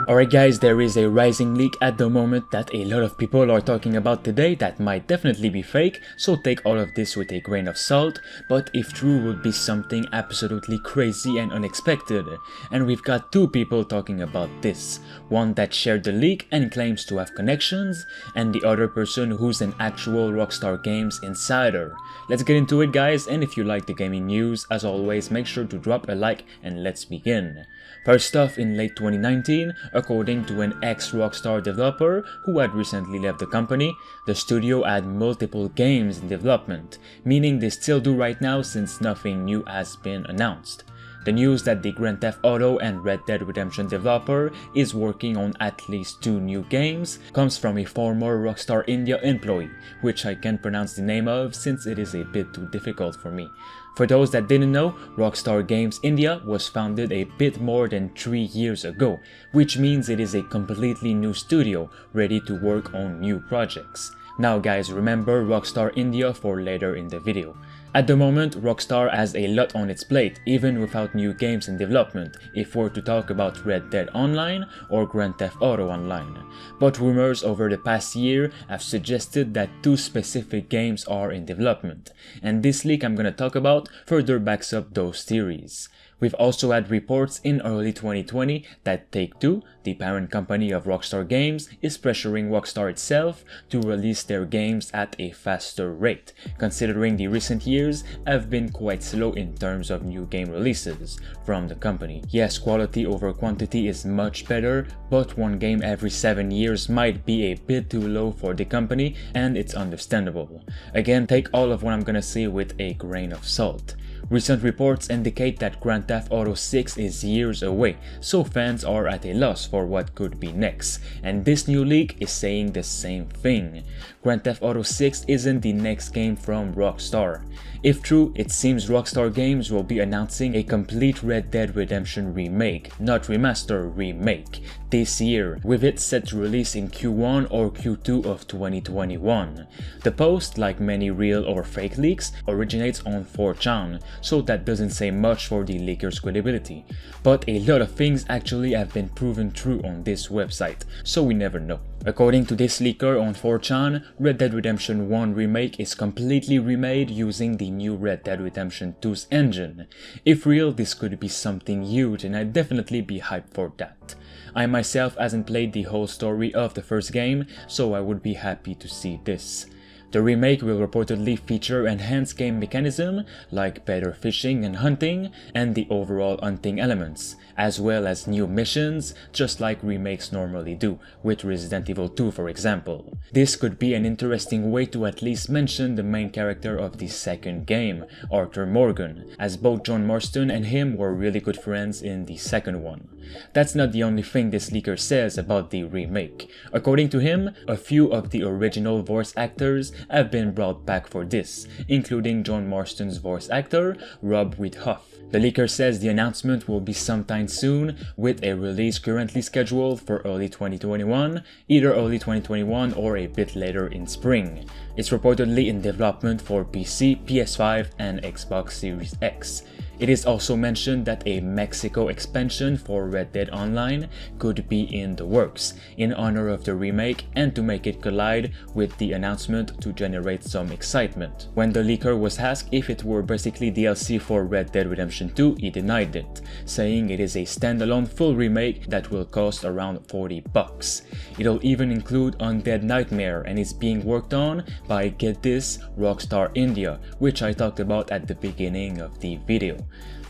Alright guys, there is a rising leak at the moment that a lot of people are talking about today that might definitely be fake, so take all of this with a grain of salt, but if true would be something absolutely crazy and unexpected. And we've got two people talking about this, one that shared the leak and claims to have connections, and the other person who's an actual Rockstar Games insider. Let's get into it guys, and if you like the gaming news, as always make sure to drop a like and let's begin. First off, in late 2019, according to an ex-Rockstar developer who had recently left the company, the studio had multiple games in development, meaning they still do right now since nothing new has been announced. The news that the Grand Theft Auto and Red Dead Redemption developer is working on at least 2 new games comes from a former Rockstar India employee, which I can't pronounce the name of since it is a bit too difficult for me. For those that didn't know, Rockstar Games India was founded a bit more than 3 years ago, which means it is a completely new studio ready to work on new projects. Now guys, remember Rockstar India for later in the video. At the moment, Rockstar has a lot on its plate, even without new games in development, if we're to talk about Red Dead Online or Grand Theft Auto Online. But rumors over the past year have suggested that 2 specific games are in development, and this leak I'm gonna talk about further backs up those theories. We've also had reports in early 2020 that Take-Two, the parent company of Rockstar Games, is pressuring Rockstar itself to release their games at a faster rate, considering the recent years have been quite slow in terms of new game releases from the company. Yes, quality over quantity is much better, but 1 game every 7 years might be a bit too low for the company, and it's understandable. Again, take all of what I'm gonna say with a grain of salt. Recent reports indicate that Grand Theft Auto 6 is years away, so fans are at a loss for what could be next, and this new leak is saying the same thing. Grand Theft Auto 6 isn't the next game from Rockstar. If true, it seems Rockstar Games will be announcing a complete Red Dead Redemption remake, not remaster, remake, this year, with it set to release in Q1 or Q2 of 2021. The post, like many real or fake leaks, originates on 4chan, so that doesn't say much for the leaker's credibility. But a lot of things actually have been proven true on this website, so we never know. According to this leaker on 4chan, Red Dead Redemption 1 Remake is completely remade using the new Red Dead Redemption 2's engine. If real, this could be something huge and I'd definitely be hyped for that. I myself hasn't played the whole story of the first game, so I would be happy to see this. The remake will reportedly feature enhanced game mechanism like better fishing and hunting and the overall hunting elements, as well as new missions just like remakes normally do, with Resident Evil 2 for example. This could be an interesting way to at least mention the main character of the second game, Arthur Morgan, as both John Marston and him were really good friends in the second one. That's not the only thing this leaker says about the remake. According to him, a few of the original voice actors have been brought back for this, including John Marston's voice actor, Rob Whithoff. The leaker says the announcement will be sometime soon, with a release currently scheduled for early 2021, either early 2021 or a bit later in spring. It's reportedly in development for PC, PS5 and Xbox Series X. It is also mentioned that a Mexico expansion for Red Dead Online could be in the works, in honor of the remake and to make it collide with the announcement to generate some excitement. When the leaker was asked if it were basically DLC for Red Dead Redemption 2, he denied it, saying it is a standalone full remake that will cost around $40. It'll even include Undead Nightmare and is being worked on by, get this, Rockstar India, which I talked about at the beginning of the video.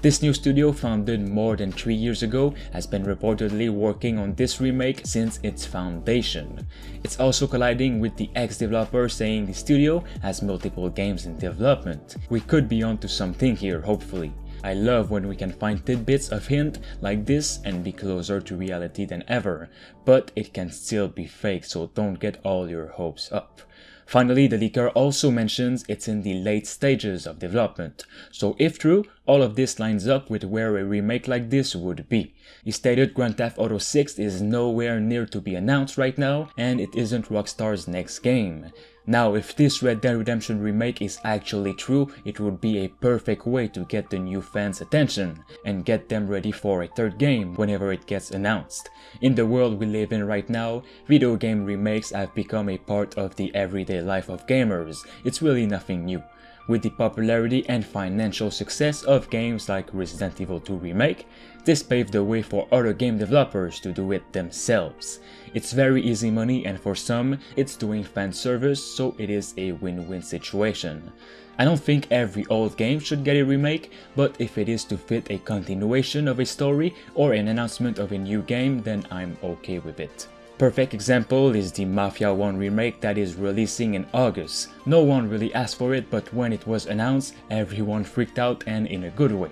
This new studio, founded more than 3 years ago, has been reportedly working on this remake since its foundation. It's also colliding with the ex-developer saying the studio has multiple games in development. We could be onto something here, hopefully. I love when we can find tidbits of hint like this and be closer to reality than ever, but it can still be fake, so don't get all your hopes up. Finally, the leaker also mentions it's in the late stages of development, so if true, all of this lines up with where a remake like this would be. He stated Grand Theft Auto 6 is nowhere near to be announced right now, and it isn't Rockstar's next game. Now, if this Red Dead Redemption remake is actually true, it would be a perfect way to get the new fans' attention and get them ready for a third game whenever it gets announced. In the world we live in right now, video game remakes have become a part of the everyday life of gamers. It's really nothing new. With the popularity and financial success of games like Resident Evil 2 Remake, this paved the way for other game developers to do it themselves. It's very easy money, and for some, it's doing fan service, so it is a win-win situation. I don't think every old game should get a remake, but if it is to fit a continuation of a story or an announcement of a new game, then I'm okay with it. Perfect example is the Mafia 1 remake that is releasing in August. No one really asked for it, but when it was announced, everyone freaked out, and in a good way.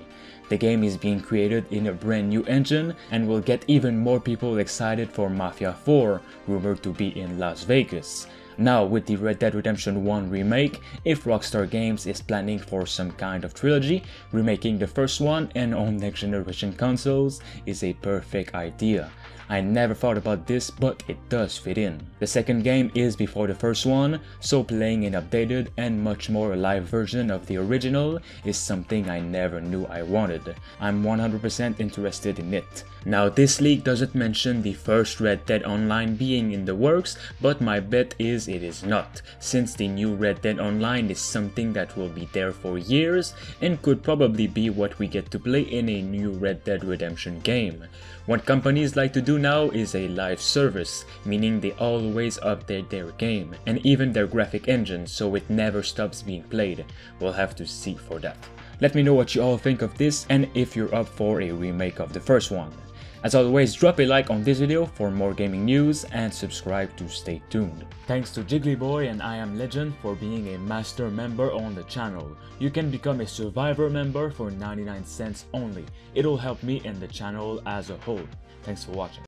The game is being created in a brand new engine and will get even more people excited for Mafia 4, rumored to be in Las Vegas. Now, with the Red Dead Redemption 1 remake, if Rockstar Games is planning for some kind of trilogy, remaking the first one and on next generation consoles is a perfect idea. I never thought about this, but it does fit in. The second game is before the first one, so playing an updated and much more alive version of the original is something I never knew I wanted. I'm 100% interested in it. Now, this leak doesn't mention the first Red Dead Online being in the works, but my bet is it is not, since the new Red Dead Online is something that will be there for years and could probably be what we get to play in a new Red Dead Redemption game. What companies like to do now is a live service, meaning they always update their game and even their graphic engine so it never stops being played. We'll have to see for that. Let me know what you all think of this and if you're up for a remake of the first one. As always, drop a like on this video for more gaming news and subscribe to stay tuned. Thanks to Jigglyboy and I Am Legend for being a master member on the channel. You can become a survivor member for 99 cents only. It'll help me and the channel as a whole. Thanks for watching.